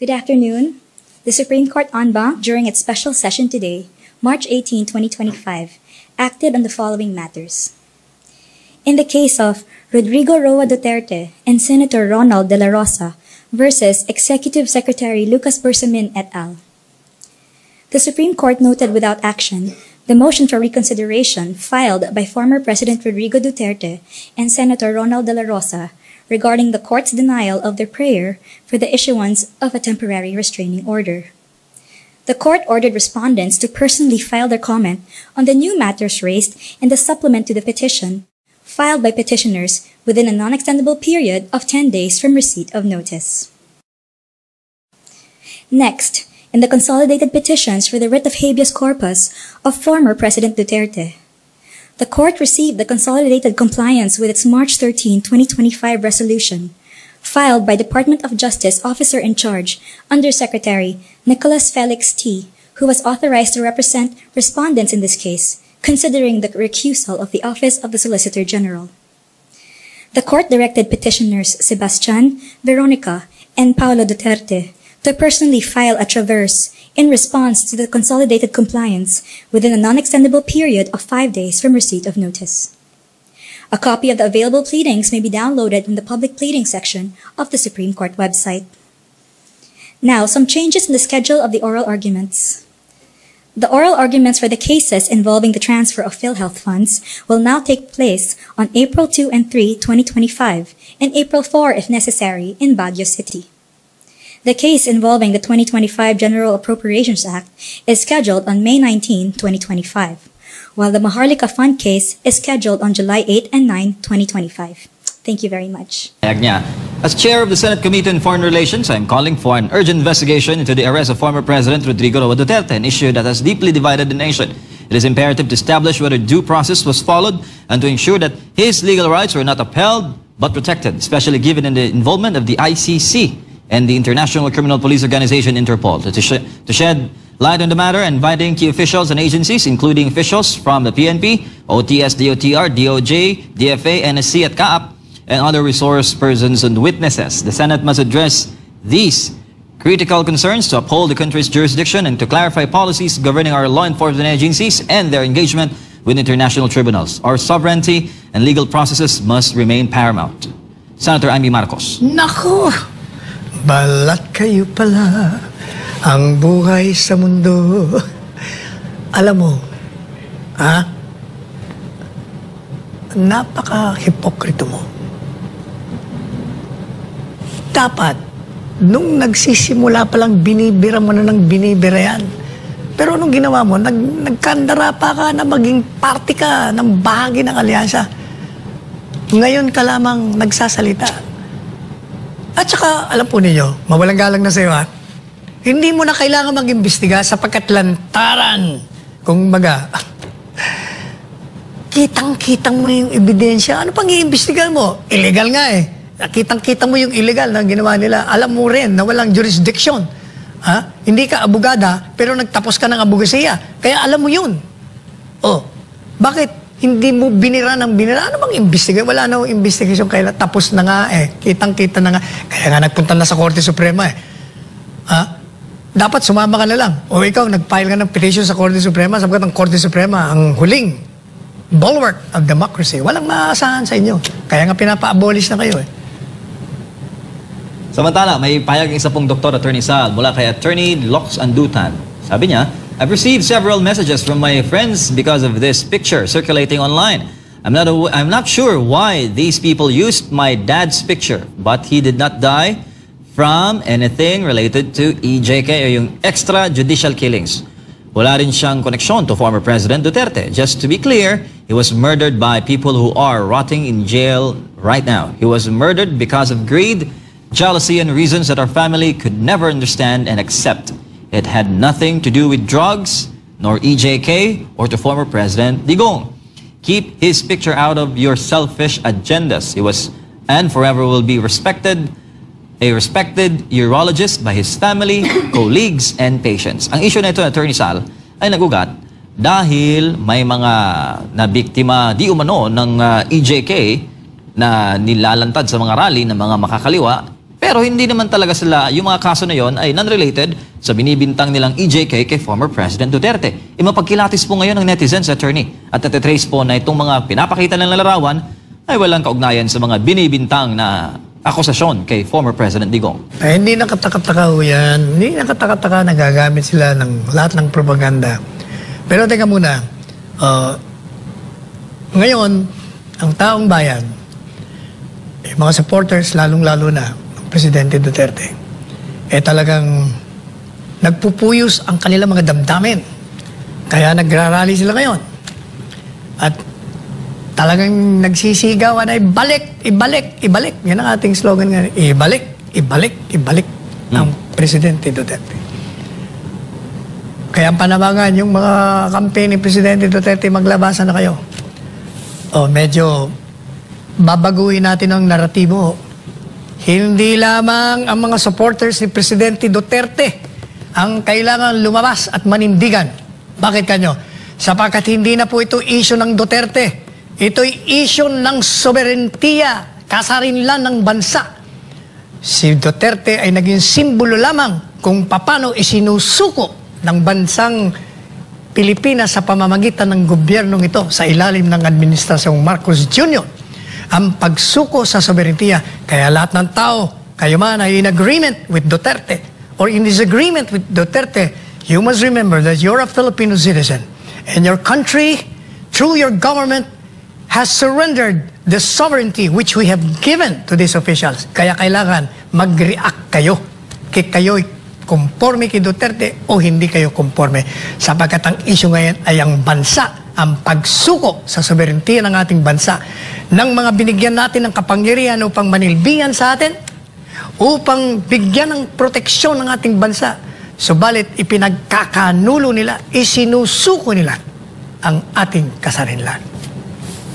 Good afternoon. The Supreme Court en banc, during its special session today, March 18, 2025, acted on the following matters. In the case of Rodrigo Roa Duterte and Senator Ronald De La Rosa versus Executive Secretary Lucas Bersamin et al., the Supreme Court noted without action the motion for reconsideration filed by former President Rodrigo Duterte and Senator Ronald De La Rosa regarding the court's denial of their prayer for the issuance of a temporary restraining order. The court ordered respondents to personally file their comment on the new matters raised in the supplement to the petition filed by petitioners within a non-extendable period of 10 days from receipt of notice. Next, in the consolidated petitions for the writ of habeas corpus of former President Duterte, the court received the consolidated compliance with its March 13, 2025 resolution, filed by Department of Justice Officer in Charge, Undersecretary Nicholas Felix T., who was authorized to represent respondents in this case, considering the recusal of the Office of the Solicitor General. The court directed petitioners Sebastian, Veronica, and Paolo Duterte to personally file a traverse in response to the consolidated compliance within a non-extendable period of 5 days from receipt of notice. A copy of the available pleadings may be downloaded from the public pleading section of the Supreme Court website. Now, some changes in the schedule of the oral arguments. The oral arguments for the cases involving the transfer of PhilHealth funds will now take place on April 2 and 3, 2025, and April 4, if necessary, in Baguio City. The case involving the 2025 General Appropriations Act is scheduled on May 19, 2025, while the Maharlika Fund case is scheduled on July 8 and 9, 2025. Thank you very much. As chair of the Senate Committee on Foreign Relations, I am calling for an urgent investigation into the arrest of former President Rodrigo Roa Duterte, an issue that has deeply divided the nation. It is imperative to establish whether due process was followed and to ensure that his legal rights were not upheld but protected, especially given the involvement of the ICC and the International Criminal Police Organization, Interpol. To shed light on the matter, inviting key officials and agencies, including officials from the PNP, OTS, DOTR, DOJ, DFA, NSC at CAAP, and other resource persons and witnesses. The Senate must address these critical concerns to uphold the country's jurisdiction and to clarify policies governing our law enforcement agencies and their engagement with international tribunals. Our sovereignty and legal processes must remain paramount. Senator Amy Marcos. Naku! Balat kayo pala ang buhay sa mundo. Alam mo, napaka-hipokrito mo. Dapat, nung nagsisimula palang binibira mo na ng binibira yan. Pero nung ginawa mo, nagkandara pa ka na maging party ka ng bahagi ng alyansa. Ngayon ka lamang nagsasalita. At saka, alam po ninyo, mawalang galang na sa'yo hindi mo na kailangan mag-imbestiga sapagkat lantaran. Kung baga, kitang-kitang mo yung ebidensya. Ano pang i-imbestigahan mo? Illegal nga Kitang-kita mo yung illegal na ginawa nila. Alam mo rin na walang jurisdiction. Hindi ka abogada, pero nagtapos ka ng abogasiya. Kaya alam mo yun. Bakit hindi mo binira ng binira? Ano bang imbestiga? Wala na investigation. Kaya tapos na nga Kitang-kita na nga. Kaya nga nagpunta na sa Korte Suprema Dapat sumama ka na lang. O ikaw, nag-file ka ng petition sa Korte Suprema sapagkat ang Korte Suprema, ang huling bulwark of democracy. Walang maasahan sa inyo. Kaya nga pinapa-abolish na kayo Samantala, may payag isa pong Dr. Attorney Sal mula kay Attorney Lox Andutan. Sabi niya, I've received several messages from my friends because of this picture circulating online. I'm not sure why these people used my dad's picture, but he did not die from anything related to EJK o yung extrajudicial killings. Wala rin siyang koneksyon to former President Duterte. Just to be clear, he was murdered by people who are rotting in jail right now. He was murdered because of greed, jealousy, and reasons that our family could never understand and accept. It had nothing to do with drugs, nor EJK, or to former President Digong. Keep his picture out of your selfish agendas. He was and forever will be a respected urologist by his family, colleagues, and patients. Ang issue na ito, Attorney Sal, ay nagugat dahil may mga nabiktima di umano ng EJK na nilalantad sa mga rally ng mga makakaliwa Pero hindi naman talaga sila, yung mga kaso na yon ay non-related sa binibintang nilang EJK kay former President Duterte. Mapagkilatis po ngayon ng netizens, attorney. At natitrace po na itong mga pinapakita ng larawan ay walang kaugnayan sa mga binibintang na akusasyon kay former President Digong. Ay, hindi nakataka-taka ho yan. Hindi nakataka-taka na gagamit sila ng lahat ng propaganda. Pero teka muna, ngayon, ang taong bayan, yung mga supporters, lalong-lalo na ng Presidente Duterte, talagang nagpupuyos ang kanilang mga damdamin. Kaya nagrarally sila ngayon. At talagang nagsisigawan na ibalik, ibalik, ibalik. Yan ang ating slogan nga. Ibalik, ibalik, ibalik ang Presidente Duterte. Kaya panabangan yung mga campaign ni Presidente Duterte, maglabasan na kayo. Medyo babaguhin natin ang naratibo. Hindi lamang ang mga supporters ni Presidente Duterte ang kailangan lumabas at manindigan. Bakit kanyo? Sapagkat hindi na po ito issue ng Duterte. Ito'y issue ng soberentiya, kasarinlan ng bansa. Si Duterte ay naging simbolo lamang kung paano isinusuko ng bansang Pilipinas sa pamamagitan ng gobyernong ito sa ilalim ng Administrasyong Marcos Jr. Ang pagsuko sa soberentiya. Kaya lahat ng tao, kayo man ay in agreement with Duterte or in disagreement with Duterte, you must remember that you're a Filipino citizen and your country, through your government, has surrendered the sovereignty which we have given to these officials. Kaya kailangan mag-react kayo. Kayo'y konforme kay Duterte o hindi kayo konforme. Sapagkat ang issue ngayon ay ang bansa, ang pagsuko sa soberentiya ng ating bansa, ng mga binigyan natin ng kapangyarihan upang manilbihan sa atin, upang bigyan ng proteksyon ng ating bansa. Subalit ipinagkakanulo nila, isinusuko nila ang ating kasarinlan.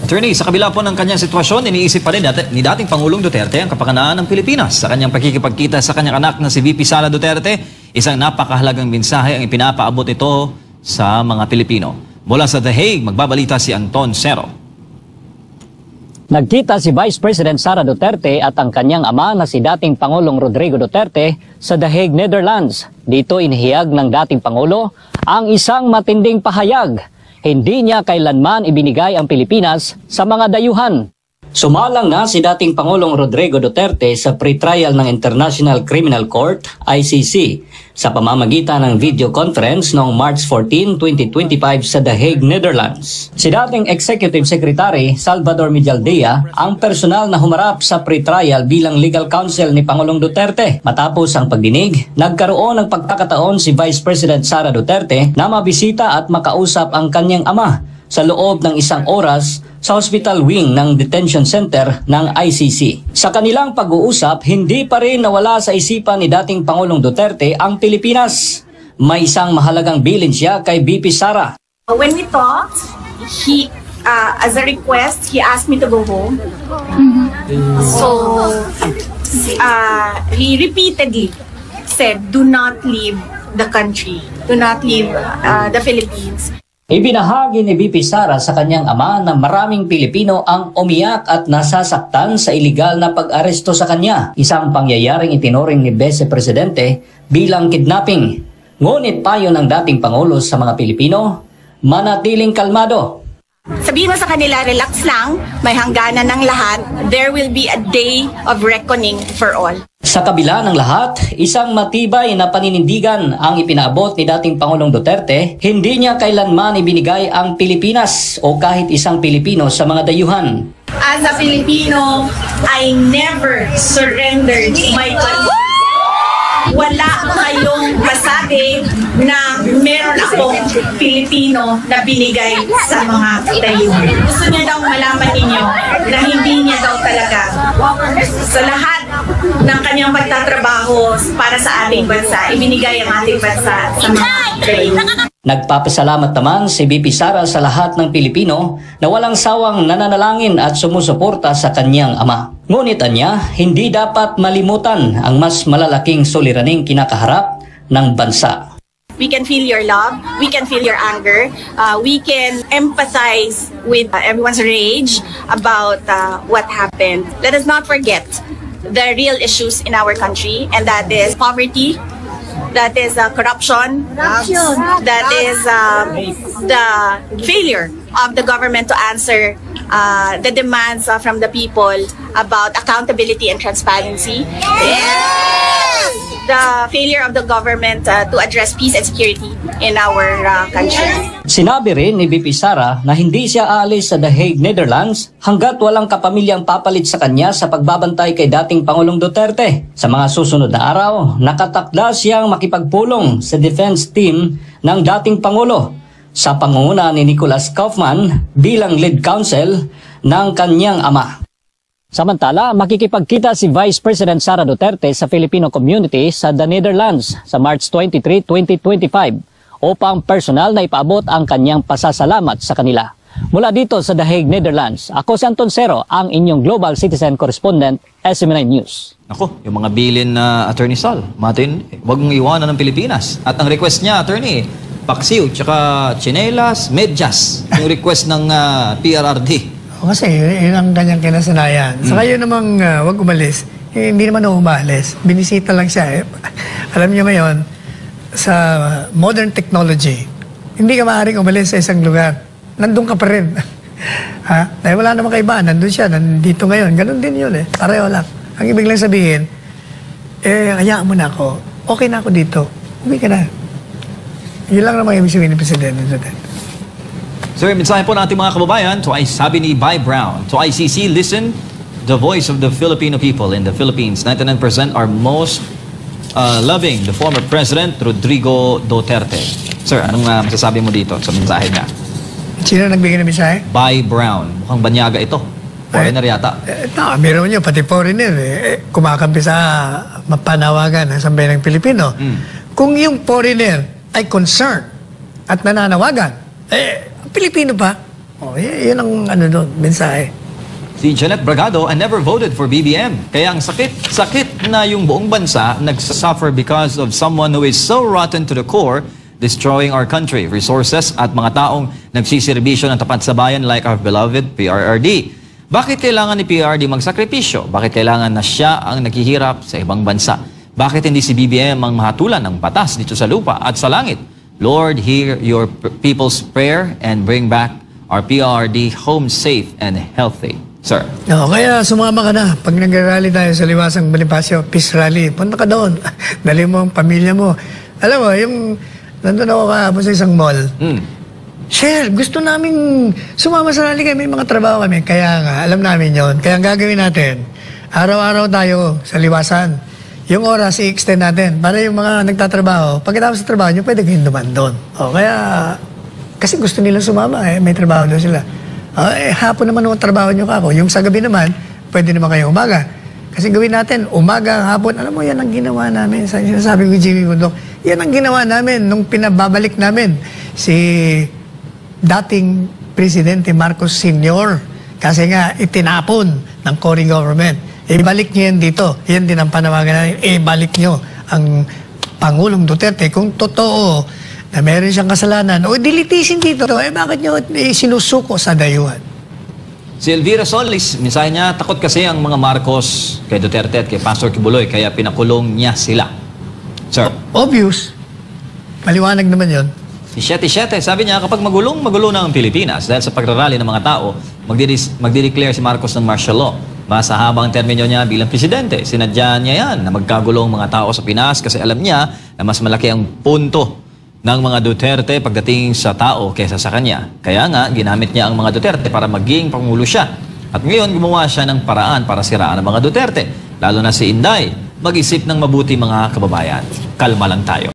Attorney, sa kabila po ng kanyang sitwasyon, iniisip pa rin ni dating Pangulong Duterte ang kapakanan ng Pilipinas. Sa kanyang pakikipagkita sa kanyang anak na si VP Sara Duterte, isang napakahalagang mensahe ang ipinapaabot ito sa mga Pilipino. Mula sa The Hague, magbabalita si Anton Cero. Nagkita si Vice President Sara Duterte at ang kanyang ama na si dating Pangulong Rodrigo Duterte sa The Hague, Netherlands. Dito inihiyag ng dating Pangulo ang isang matinding pahayag. Hindi niya kailanman ibinigay ang Pilipinas sa mga dayuhan. Sumalang na si dating Pangulong Rodrigo Duterte sa pre-trial ng International Criminal Court, ICC, sa pamamagitan ng video conference noong March 14, 2025 sa The Hague, Netherlands. Si dating Executive Secretary Salvador Medialdea ang personal na humarap sa pre-trial bilang legal counsel ni Pangulong Duterte. Matapos ang pagdinig, nagkaroon ng pagkakataon si Vice President Sara Duterte na mabisita at makausap ang kanyang ama sa loob ng 1 oras sa hospital wing ng detention center ng ICC. Sa kanilang pag-uusap, hindi pa rin nawala sa isipan ni dating Pangulong Duterte ang Pilipinas. May isang mahalagang bilin siya kay VP Sara. When we talked, he, as a request, he asked me to go home. So, he repeatedly said, do not leave the country. Do not leave the Philippines. Ibinahagi ni VP Sara sa kanyang ama na maraming Pilipino ang umiyak at nasasaktan sa iligal na pag-aresto sa kanya. Isang pangyayaring itinuring ni Vice Presidente bilang kidnapping. Ngunit payo ng dating Pangulo sa mga Pilipino, manatiling kalmado. Sabihin mo sa kanila, relax lang, may hangganan ng lahat. There will be a day of reckoning for all. Sa kabila ng lahat, isang matibay na paninindigan ang ipinaabot ni dating Pangulong Duterte, hindi niya kailanman ibinigay ang Pilipinas o kahit isang Pilipino sa mga dayuhan. As a Filipino, I never surrendered my country. Wala kayong masabi na meron akong Pilipino na binigay sa mga dayuhan. Gusto niya daw malaman ninyo na hindi niya daw talaga sa lahat ng kanyang pagtatrabaho para sa ating bansa, ibinigay ang ating bansa sa mga dayuhan. Nagpapasalamat naman si VP Sara sa lahat ng Pilipino na walang sawang nananalangin at sumusuporta sa kanyang ama. Ngunit anya, hindi dapat malimutan ang mas malalaking suliraning kinakaharap ng bansa. We can feel your love, we can feel your anger, we can empathize with everyone's rage about what happened. Let us not forget the real issues in our country, and that is poverty, that is corruption, that is the failure of the government to answer the demands from the people about accountability and transparency, and the failure of the government to address peace and security in our country. Sinabi rin ni VP Sara na hindi siya aalis sa The Hague, Netherlands hanggat walang kapamilyang papalit sa kanya sa pagbabantay kay dating Pangulong Duterte. Sa mga susunod na araw, nakatakda siyang makipagpulong sa defense team ng dating Pangulo sa pangunguna ni Nicholas Kaufman bilang lead counsel ng kanyang ama. Samantala, makikipagkita si Vice President Sara Duterte sa Filipino community sa The Netherlands sa March 23, 2025 upang personal na ipaabot ang kanyang pasasalamat sa kanila. Mula dito sa The Hague, Netherlands, ako si Anton Cero, ang inyong Global Citizen Correspondent, SMNI News. Ako, yung mga bilin na Attorney Sal, Martin, huwag mong iwanan ng Pilipinas. At ang request niya, Attorney, paksiw, tsaka tsinelas, medyas, yung request ng PRRD. Kasi yun ang kanyang kinasanayan. Saka yun namang wag umalis. Hindi naman umalis. Binisita lang siya. Alam niyo ngayon, sa modern technology, hindi ka maaaring umalis sa isang lugar. Nandun ka pa rin. Dahil wala namang kaibahan. Nandun siya. Nandito ngayon. Ganun din yun eh. Pareho lang. Ang ibig lang sabihin, hayaan mo na ako. Okay na ako dito. Uwi ka na. Yun lang naman ibig sabihin ni Presidente Duterte. Sir, mensahe po natin mga kababayan, sabi ni Bai Brown, to ICC, listen, the voice of the Filipino people in the Philippines. 99% are most loving the former President Rodrigo Duterte. Sir, anong masasabi mo dito sa mensahe niya? Sino nagbigay ng mensahe? Bai Brown. Mukhang banyaga ito. Foreigner yata. Meron nyo, pati foreigner. Kumakampi sa mapanawagan ng sambayan ng Pilipino. Kung yung foreigner ay concerned at nananawagan, Pilipino pa. Yun ang doon, mensahe. Si Janet Bragado, I never voted for BBM. Kaya ang sakit na yung buong bansa nagsasuffer because of someone who is so rotten to the core, destroying our country, resources at mga taong nagsisirbisyo ng tapat sa bayan like our beloved PRRD. Bakit kailangan ni PRRD magsakripisyo? Bakit kailangan na siya ang naghihirap sa ibang bansa? Bakit hindi si BBM ang mahatulan ng batas dito sa lupa at sa langit? Lord, hear your people's prayer and bring back our PRRD home safe and healthy. Sir. Kaya sumama ka na. Pag nag-rally tayo sa Liwasang Bonifacio, peace rally, punta ka doon. Dali mo ang pamilya mo. Alam mo, yung nandun ako kahapon sa isang mall. Sir, gusto namin sumama sa rally kami, may mga trabaho kami. Kaya nga, alam namin yon. Kaya ang gagawin natin, araw-araw tayo sa Liwasan. Yung oras, i-extend natin para yung mga nagtatrabaho, pagkatapos sa trabaho nyo, pwede kayong duman doon. Kaya, kasi gusto nilang sumama, may trabaho doon sila. Hapon naman yung trabaho nyo kako. Yung sa gabi naman, pwede naman kayo umaga. Kasi gawin natin, umaga, hapon, alam mo, yan ang ginawa namin. Sinasabi ko, Jimmy Bundok, yan ang ginawa namin nung pinababalik namin si dating Presidente Marcos Sr. Kasi nga, itinapon ng Cory government. Ibalik nyo yan dito. Yan din ang panawagan natin. Ibalik nyo ang Pangulong Duterte kung totoo na meron siyang kasalanan. O dilitisin dito. Bakit nyo sinusuko sa dayuhan? Si Elvira Solis, mensahe niya, takot kasi ang mga Marcos kay Duterte at kay Pastor Kibuloy, kaya pinakulong niya sila. Sir. Obvious. Maliwanag naman yon. Si Shete, sabi niya, kapag magulo na ang Pilipinas dahil sa pagrarally ng mga tao, magdi-declare si Marcos ng martial law. Sa habang termino niya bilang presidente, sinadya niya yan na magkagulong mga tao sa Pinas kasi alam niya na mas malaki ang punto ng mga Duterte pagdating sa tao kaysa sa kanya. Kaya nga, ginamit niya ang mga Duterte para maging pangulo siya. At ngayon, gumawa siya ng paraan para siraan ang mga Duterte. Lalo na si Inday, mag-isip ng mabuti mga kababayan. Kalma lang tayo.